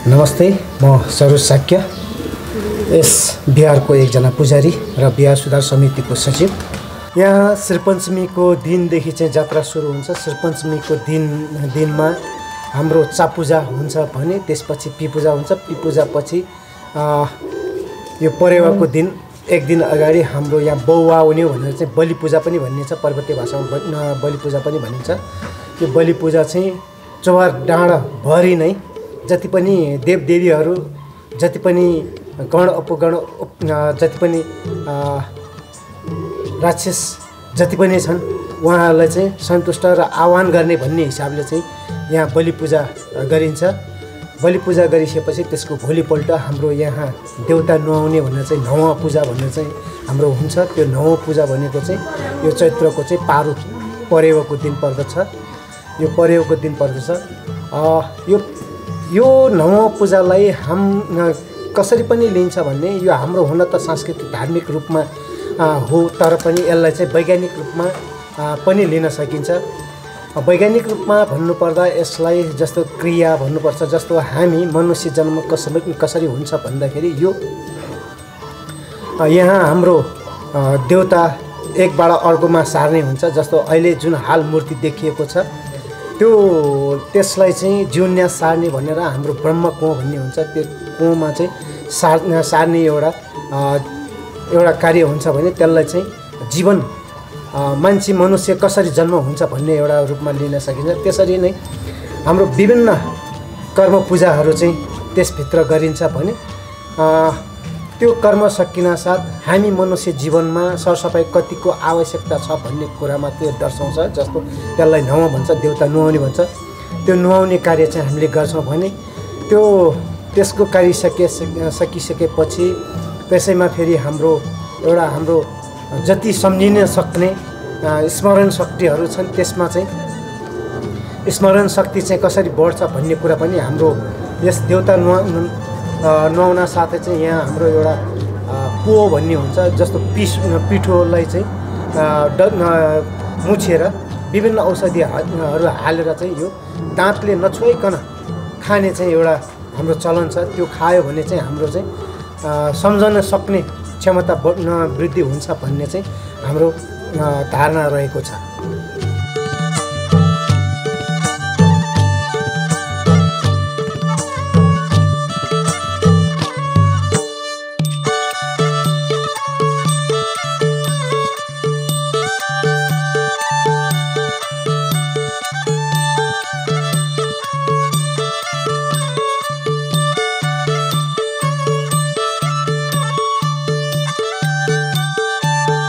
नमस्ते, म सरोज साक्य यस बिहारको एकजना पुजारी र बिहार सुधार समितिको सचिव। यहाँ श्रीपञ्चमीको दिनदेखि चाहिँ जात्रा सुरु हुन्छ। श्रीपञ्चमीको दिनमा हाम्रो चापूजा हुन्छ भने त्यसपछि पिपूजा हुन्छ। पिपूजापछि यो परेवाको दिन एक दिन अगाडि हाम्रो यहाँ बौवाउने भनेर चाहिँ बलि पूजा पनि भनिन्छ। पर्वतीय भाषामा बलि पूजा पनि भनिन्छ। यो बलि पूजा चाहिँ चौहार डाँडाभरि नै जति पनि देवदेवीहरू, जति पनि गण अपगण, जति पनि राक्षस जति पनि छन् उहाँहरूलाई चाहिँ सन्तुष्ट र आह्वान गर्ने भन्ने हिसाबले चाहिँ यहाँ बलि पूजा गरिन्छ। बलि पूजा गरिसकेपछि त्यसको भोलिपल्ट हाम्रो यहाँ देउता नुहाउने भनेर चाहिँ नौवा पूजा भनेर चाहिँ हाम्रो हुन्छ। त्यो नौवा पूजा भनेको चाहिँ यो चैत्रको चाहिँ परेवाको दिन पर्दछ। यो परेवाको दिन पर्दछ। यो नौवा पूजालाई कसरी पनि लिन्छ भन्ने यो हाम्रो हुन त सांस्कृतिक धार्मिक रूपमा हो, तर पनि यसलाई चाहिँ वैज्ञानिक रूपमा पनि लिन सकिन्छ। वैज्ञानिक रूपमा भन्नुपर्दा यसलाई जस्तो क्रिया भन्नुपर्छ, जस्तो हामी मनुष्य जन्म कसरी हुन्छ भन्दाखेरि यो यहाँ हाम्रो देउता एकबाट अर्कोमा सार्ने हुन्छ। जस्तो अहिले जुन हाल मूर्ति देखिएको छ त्यसलाई चाहिँ जिउन्यास सार्ने भनेर हाम्रो ब्रह्म कुँव भन्ने हुन्छ। त्यो कुँवमा चाहिँ सार्ने एउटा कार्य हुन्छ भने त्यसलाई चाहिँ जीवन मान्छे मनुष्य कसरी जन्म हुन्छ भन्ने एउटा रूपमा लिन सकिन्छ। त्यसरी नै हाम्रो विभिन्न कर्म पूजाहरू चाहिँ त्यसभित्र गरिन्छ भने त्यो कर्म सकिन साथ हामी मनुष्य जीवनमा सरसफाइ कतिको आवश्यकता छ भन्ने कुरामा त्यो दर्शाउँछ। जस्तो त्यसलाई नुहाउँ भन्छ, देउता नुहाउने भन्छ। त्यो नुहाउने कार्य चाहिँ हामीले गर्छौँ भने त्यसको कार्य सकिसकेपछि त्यसैमा फेरि हाम्रो जति सम्झिन सक्ने स्मरण शक्तिहरू छन् त्यसमा चाहिँ स्मरण शक्ति चाहिँ कसरी बढ्छ भन्ने कुरा पनि हाम्रो यस देउता नुहाउन साथै चाहिँ यहाँ हाम्रो एउटा कुओ भन्ने हुन्छ। जस्तो पिठोलाई चाहिँ मुछेर विभिन्न औषधिहरू हालेर चाहिँ यो दाँतले नछोइकन खाने चाहिँ एउटा हाम्रो चलन छ। त्यो खायो भने चाहिँ हाम्रो चाहिँ सम्झन सक्ने क्षमता वृद्धि हुन्छ भन्ने चाहिँ हाम्रो धारणा रहेको छ।